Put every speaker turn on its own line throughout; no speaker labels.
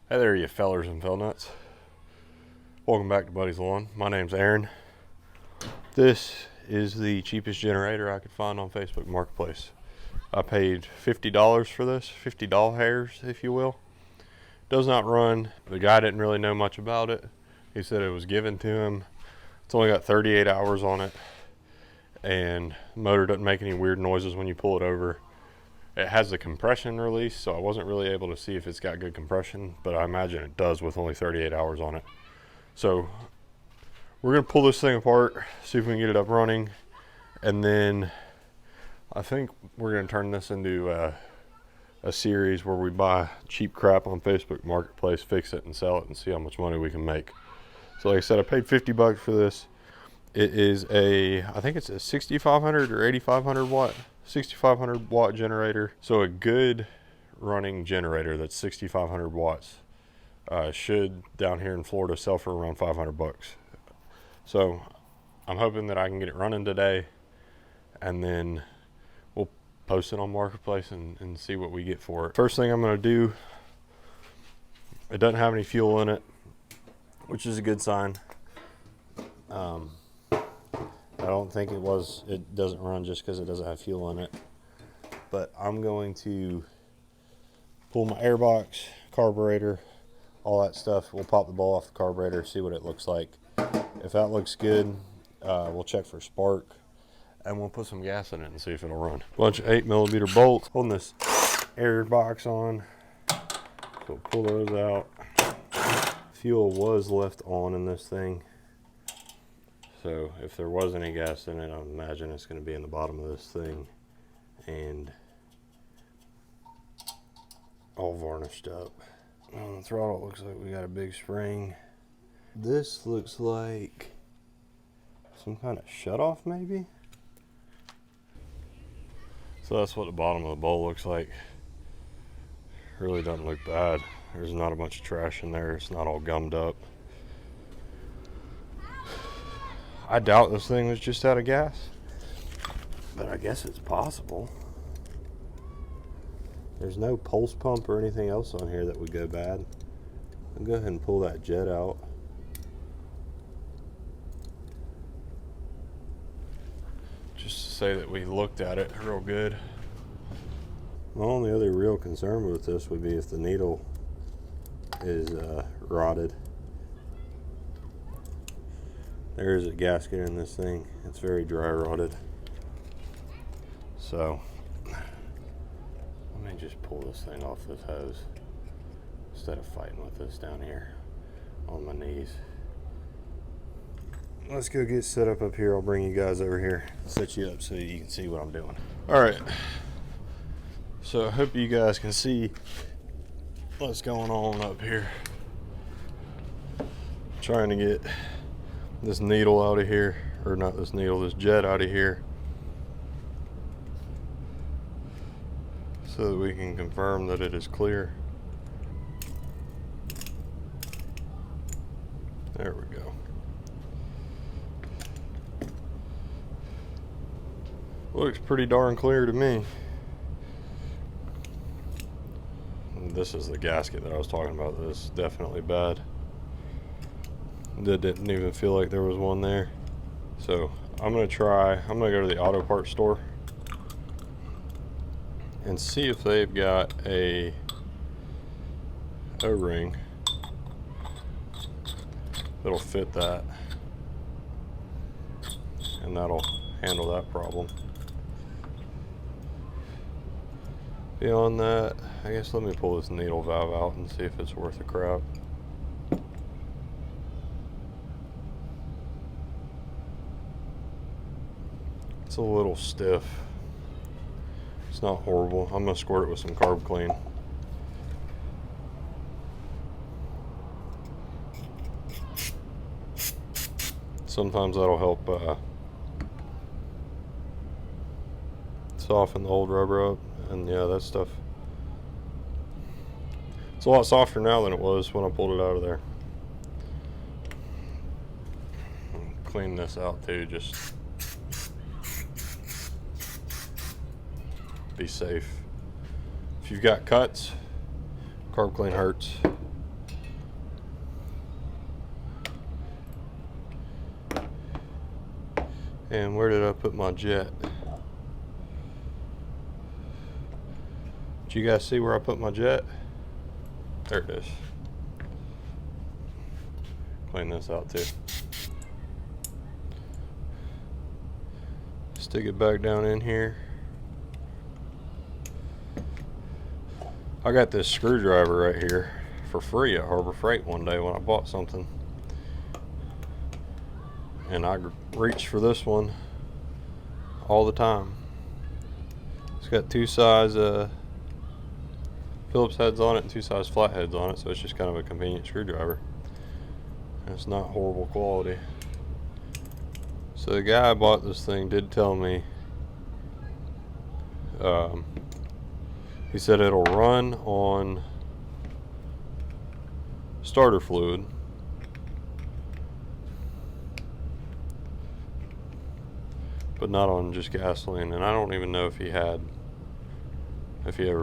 Hey there, you fellers and fellnuts. Welcome back to Buddy's Lawn. My name's Aaron. This is the cheapest generator I could find on Facebook Marketplace. I paid $50 for this, $50 hairs, if you will. Does not run. The guy didn't really know much about it. He said it was given to him. It's only got 38 hours on it, and the motor doesn't make any weird noises when you pull it over. It has the compression release, so I wasn't really able to see if it's got good compression, but I imagine it does with only 38 hours on it. So we're going to pull this thing apart, see if we can get it up running, and then I think we're going to turn this into a series where we buy cheap crap on Facebook Marketplace, fix it, and sell it, and see how much money we can make. So like I said, I paid $50 for this. It is I think it's a 6,500 or 8,500 watt. 6,500 watt generator. So a good running generator that's 6,500 watts should down here in Florida sell for around 500 bucks. So I'm hoping that I can get it running today, and then we'll post it on Marketplace and see what we get for it. First thing I'm going to do, it doesn't have any fuel in it, which is a good sign. I don't think it doesn't run just because it doesn't have fuel in it. But I'm going to pull my airbox, carburetor, all that stuff. We'll pop the ball off the carburetor, see what it looks like. If that looks good, we'll check for spark, and we'll put some gas in it and see if it'll run. Bunch of 8mm bolts holding this airbox on. So we'll pull those out. Fuel was left on in this thing. So if there was any gas in it, I imagine it's going to be in the bottom of this thing and all varnished up. On the throttle, it looks like we got a big spring. This looks like some kind of shutoff maybe. So that's what the bottom of the bowl looks like. Really doesn't look bad. There's not a bunch of trash in there. It's not all gummed up. I doubt this thing was just out of gas, but I guess it's possible. There's no pulse pump or anything else on here that would go bad. I'll go ahead and pull that jet out. Just to say that we looked at it real good. My only other real concern with this would be if the needle is rotted. There is a gasket in this thing. It's very dry rotted. So let me just pull this thing off this hose instead of fighting with this down here on my knees. Let's go get set up here. I'll bring you guys over here, set you up so you can see what I'm doing. All right. So I hope you guys can see what's going on up here. Trying to get this needle out of here, or not this needle, this jet out of here, so that we can confirm that it is clear. There we go. Looks pretty darn clear to me. And this is the gasket that I was talking about. This is definitely bad. That didn't even feel like there was one there. So I'm gonna go to the auto parts store and see if they've got a O-ring that'll fit that, and that'll handle that problem. Beyond that, I guess let me pull this needle valve out and see if it's worth the crap. It's a little stiff. It's not horrible. I'm gonna squirt it with some carb clean. Sometimes that'll help soften the old rubber up, and yeah, that stuff, it's a lot softer now than it was when I pulled it out of there. Clean this out too, just be safe. If you've got cuts, carb clean hurts. And where did I put my jet? Did you guys see where I put my jet? There it is. Clean this out too. Stick it back down in here. I got this screwdriver right here for free at Harbor Freight one day when I bought something. And I reach for this one all the time. It's got two size Phillips heads on it and two size flat heads on it, so it's just kind of a convenient screwdriver. And it's not horrible quality. So the guy I bought this thing did tell me, he said it'll run on starter fluid, but not on just gasoline. And I don't even know if he ever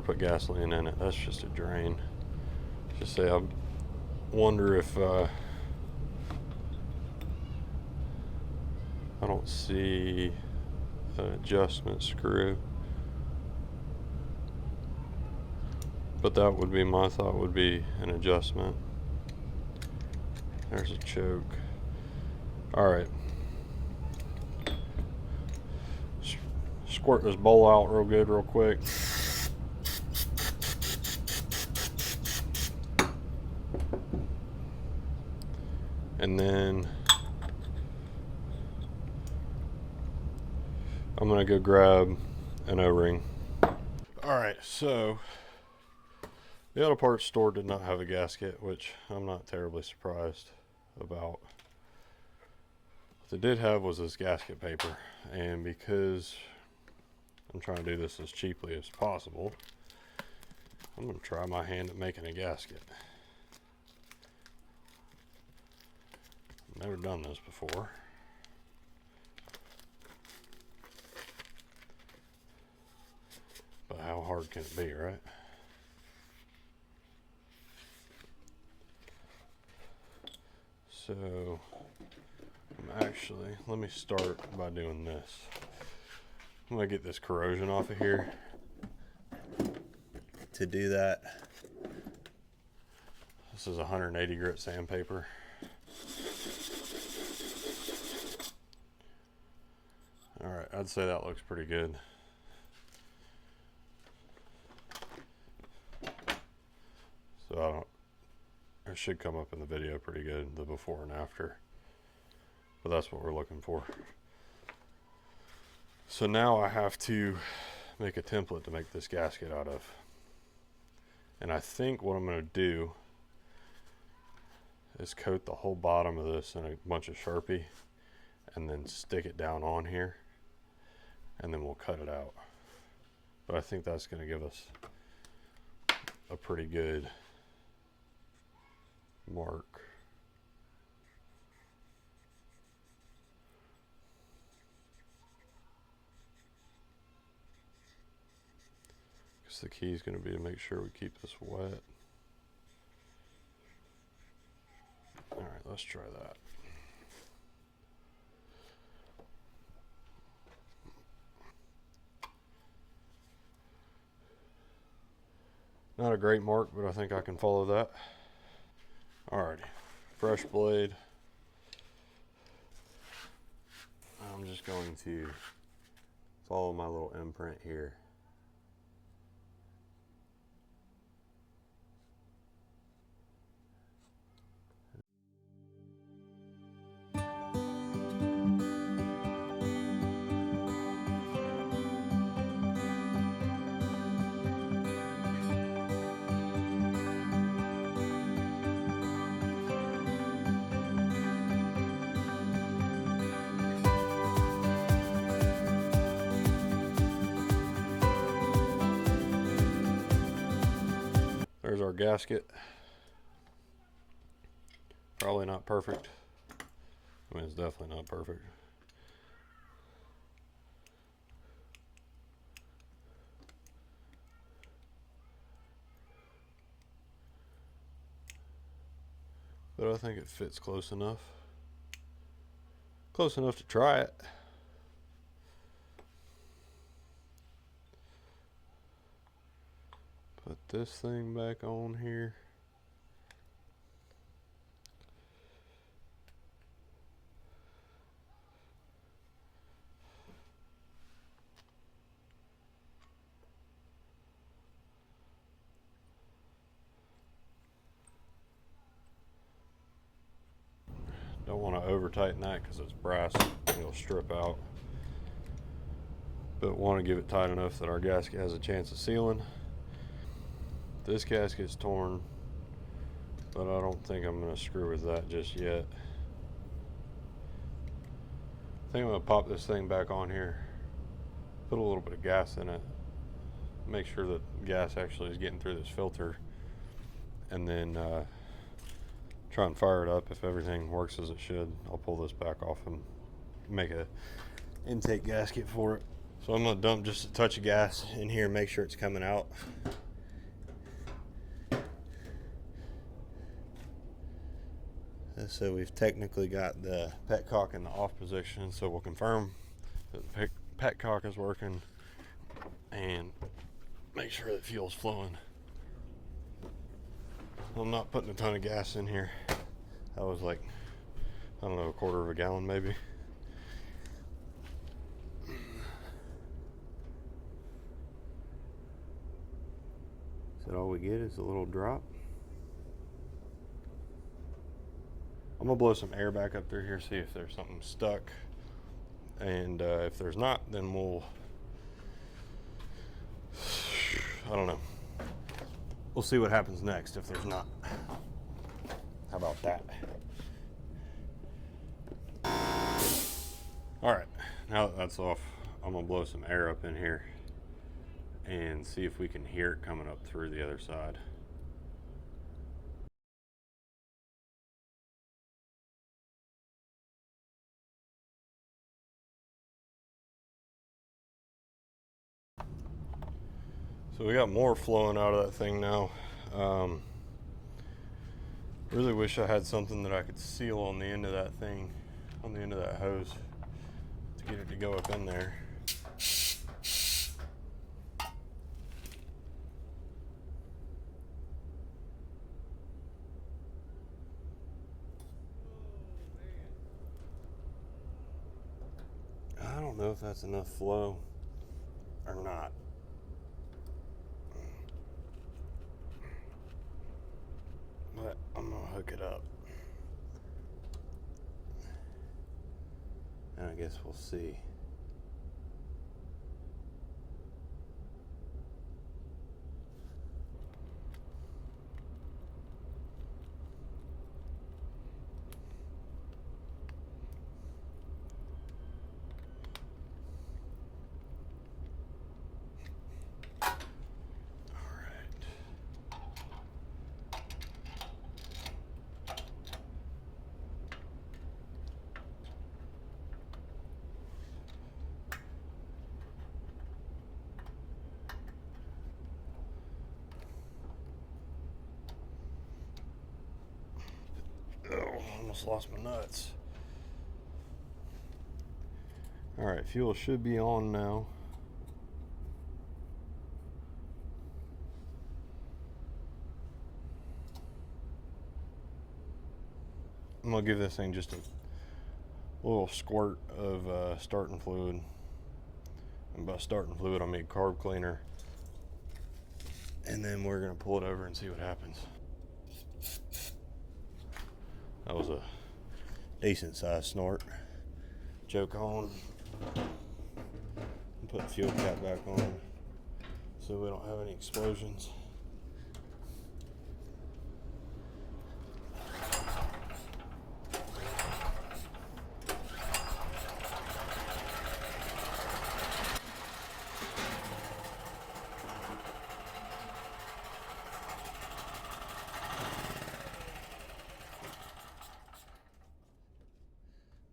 put gasoline in it. That's just a drain. Just say, I wonder if I don't see an adjustment screw, but that would be my thought, would be an adjustment. There's a choke. All right, squirt this bowl out real good real quick. And then I'm gonna go grab an O-ring. All right, so the auto parts store did not have a gasket, which I'm not terribly surprised about. What they did have was this gasket paper, and because I'm trying to do this as cheaply as possible, I'm gonna try my hand at making a gasket. Never done this before. But how hard can it be, right? So let me start by doing this. I'm gonna get this corrosion off of here. To do that, this is 180 grit sandpaper. All right, I'd say that looks pretty good. So it should come up in the video pretty good, the before and after. But that's what we're looking for. So now I have to make a template to make this gasket out of. And I think what I'm going to do is coat the whole bottom of this in a bunch of Sharpie and then stick it down on here, and then we'll cut it out. But I think that's going to give us a pretty good mark. Because the key is going to be to make sure we keep this wet. All right, let's try that. Not a great mark, but I think I can follow that. Alrighty, fresh blade. I'm just going to follow my little imprint here. There's our gasket. Probably not perfect. I mean, it's definitely not perfect. But I think it fits close enough. Close enough to try it. this thing back on here. Don't want to over tighten that because it's brass, it'll strip out. But want to give it tight enough that our gasket has a chance of sealing. This gasket's torn, but I don't think I'm going to screw with that just yet. I think I'm going to pop this thing back on here, put a little bit of gas in it, make sure that gas actually is getting through this filter, and then try and fire it up. If everything works as it should, I'll pull this back off and make a intake gasket for it. So I'm going to dump just a touch of gas in here and make sure it's coming out. So we've technically got the petcock in the off position, so we'll confirm that the petcock is working and make sure that fuel's flowing. I'm not putting a ton of gas in here. That was like, I don't know, a quarter of a gallon maybe. So all we get is a little drop. I'm gonna blow some air back up through here, see if there's something stuck. And if there's not, then we'll, I don't know. We'll see what happens next if there's not. How about that? All right, now that that's off, I'm gonna blow some air up in here and see if we can hear it coming up through the other side. So we got more flowing out of that thing now. Really wish I had something that I could seal on the end of that thing, on the end of that hose, to get it to go up in there. I don't know if that's enough flow or not. But I'm gonna hook it up. And I guess we'll see. Oh, almost lost my nuts. All right, fuel should be on now. I'm gonna give this thing just a little squirt of starting fluid. And by starting fluid, I mean carb cleaner. And then we're gonna pull it over and see what happens. That was a decent sized snort. Choke on. Put the fuel cap back on so we don't have any explosions.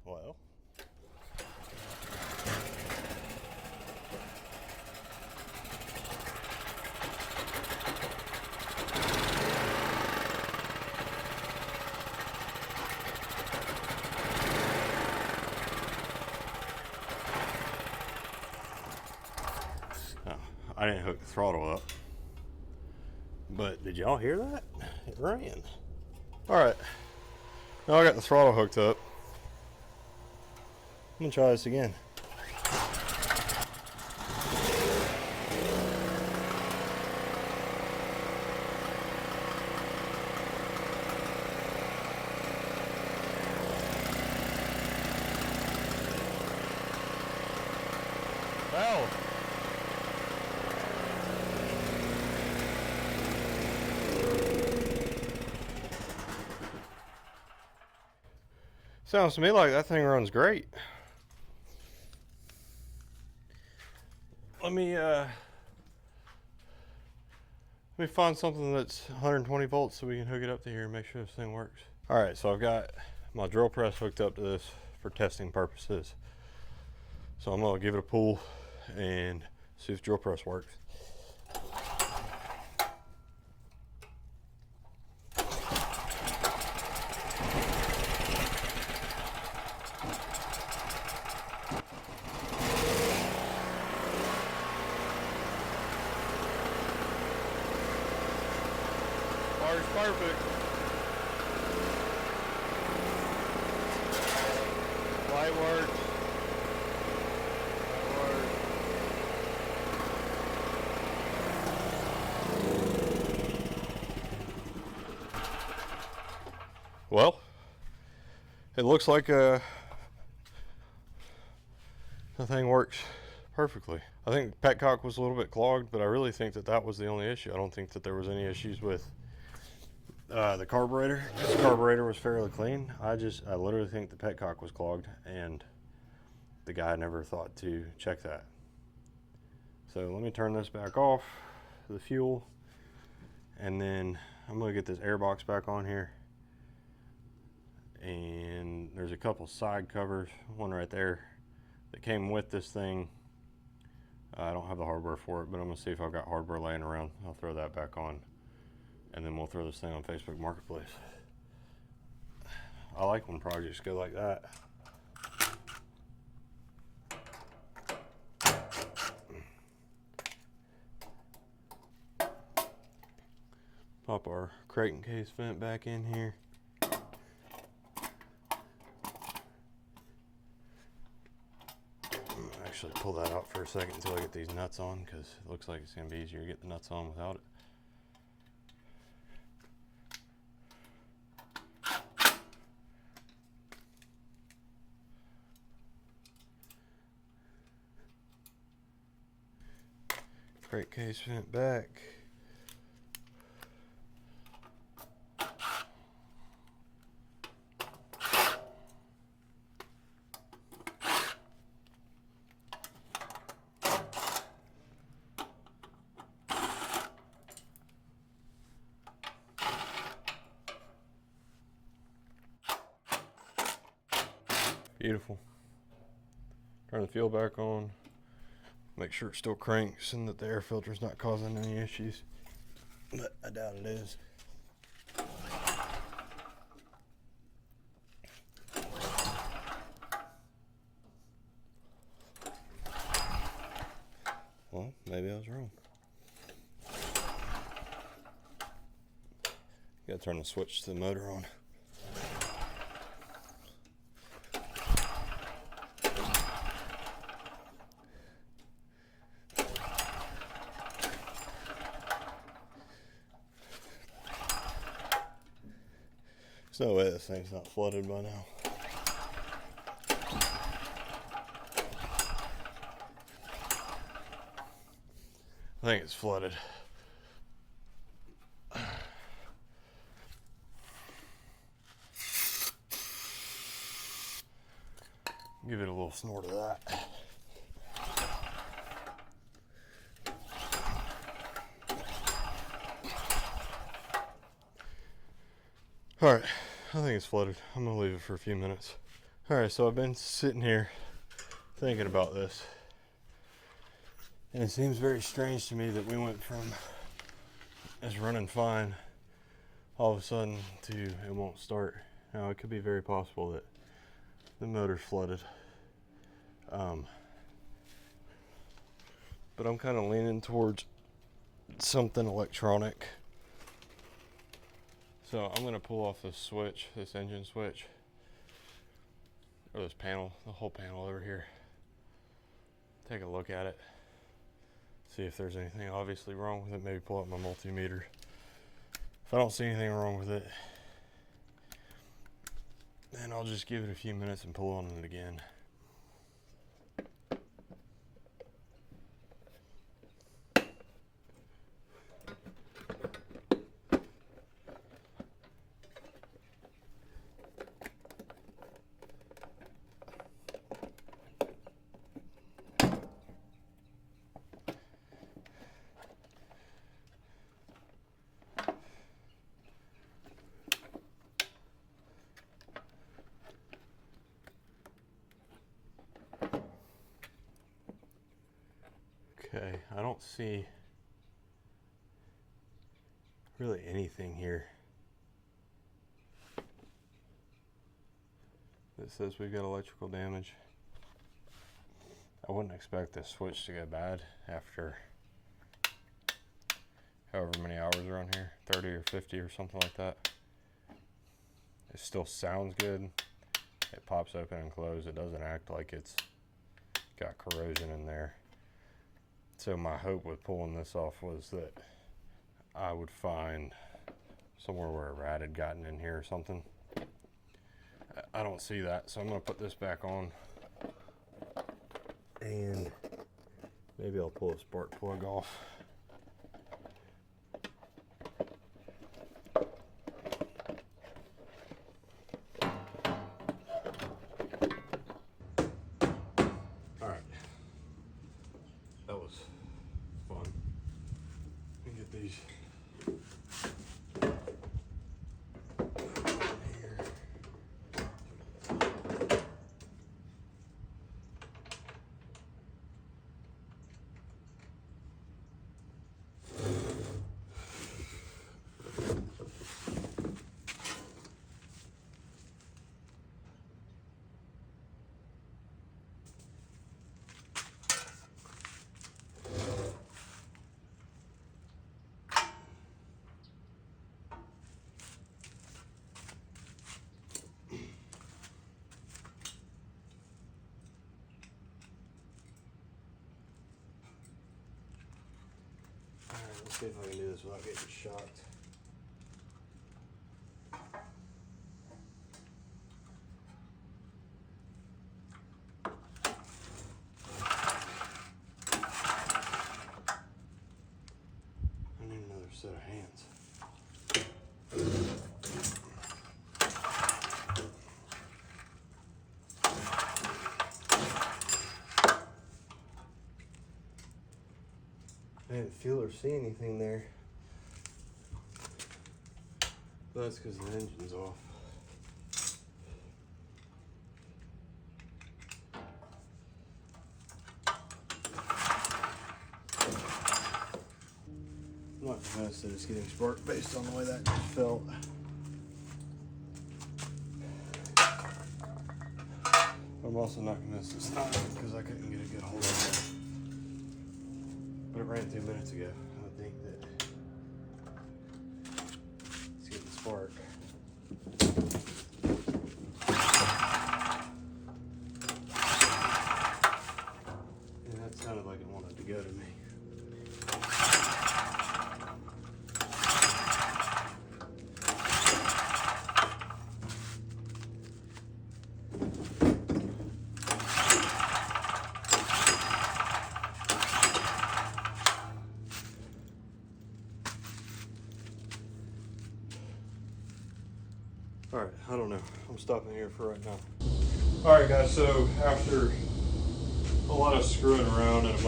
Well, I didn't hook the throttle up. But did y'all hear that? It ran. All right, now I got the throttle hooked up. I'm gonna try this again. Well, sounds to me like that thing runs great. Let me find something that's 120 volts so we can hook it up to here and make sure this thing works. All right, so I've got my drill press hooked up to this for testing purposes. So I'm gonna give it a pull and see if drill press works. Works perfect. Light works. Well, it looks like the thing works perfectly. I think petcock was a little bit clogged, but I really think that that was the only issue. I don't think that there was any issues with the carburetor. The carburetor was fairly clean. I literally think the petcock was clogged, and the guy never thought to check that. So let me turn this back off, the fuel, and then I'm gonna get this air box back on here. And there's a couple side covers, one right there, that came with this thing. I don't have the hardware for it, but I'm gonna see if I've got hardware laying around. I'll throw that back on, and then we'll throw this thing on Facebook Marketplace. I like when projects go like that. Pop our crate and case vent back in here. Actually pull that out for a second until I get these nuts on, because it looks like it's going to be easier to get the nuts on without it. Crate case vent back. Beautiful. Turn the fuel back on. Make sure it still cranks and that the air filter's not causing any issues. But I doubt it is. Well, maybe I was wrong. Gotta turn the switch to the motor on. There's no way this thing's not flooded by now. I think it's flooded. Give it a little snort of that. All right, I think it's flooded. I'm gonna leave it for a few minutes. All right, so I've been sitting here thinking about this, and it seems very strange to me that we went from it's running fine all of a sudden to it won't start. Now, it could be very possible that the motor's flooded. But I'm kind of leaning towards something electronic. So I'm gonna pull off this switch, this engine switch, or this panel, the whole panel over here. Take a look at it, see if there's anything obviously wrong with it. Maybe pull up my multimeter. If I don't see anything wrong with it, then I'll just give it a few minutes and pull on it again. Okay, I don't see really anything here that says we've got electrical damage. I wouldn't expect this switch to go bad after however many hours are on here, 30 or 50 or something like that. It still sounds good. It pops open and closes. It doesn't act like it's got corrosion in there. So my hope with pulling this off was that I would find somewhere where a rat had gotten in here or something. I don't see that, so I'm gonna put this back on and maybe I'll pull a spark plug off. These let's see if I can do this without getting shocked. I need another set of hands. I didn't feel or see anything there. That's because the engine's off. I'm not convinced that it's getting sparked based on the way that just felt. I'm also not convinced it's not because I couldn't get a good hold of it. But it ran 2 minutes ago. I think that it's getting spark. And that sounded like it wanted to go to me. All right, I don't know. I'm stopping here for right now. All right, guys, so after a lot of screwing around and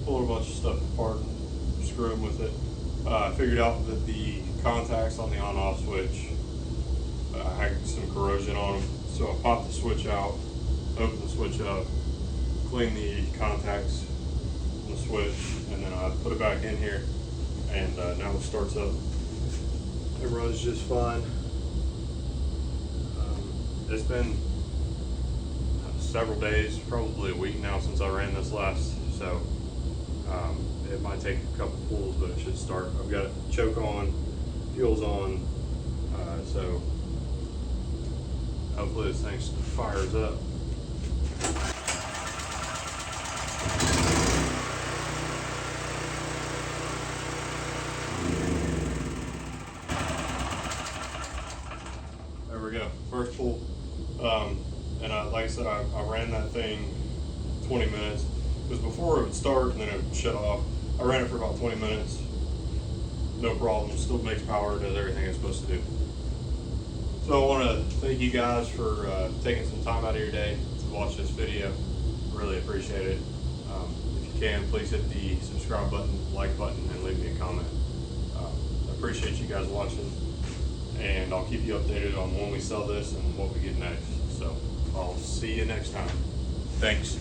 pulling a bunch of stuff apart and screwing with it, I figured out that the contacts on the on-off switch had some corrosion on them. So I popped the switch out, opened the switch up, cleaned the contacts on the switch, and then I put it back in here, and now it starts up. It runs just fine. It's been several days, probably a week now since I ran this last, so it might take a couple pulls, but it should start. I've got choke on, fuel's on, so hopefully this thing fires up. There we go, first pull. And like I said, I ran that thing 20 minutes, because before it would start and then it would shut off. I ran it for about 20 minutes, no problem, still makes power, does everything it's supposed to do. So I want to thank you guys for taking some time out of your day to watch this video. Really appreciate it. If you can, please hit the subscribe button, like button, and leave me a comment. I appreciate you guys watching, and I'll keep you updated on when we sell this and what we get next. So I'll see you next time. Thanks.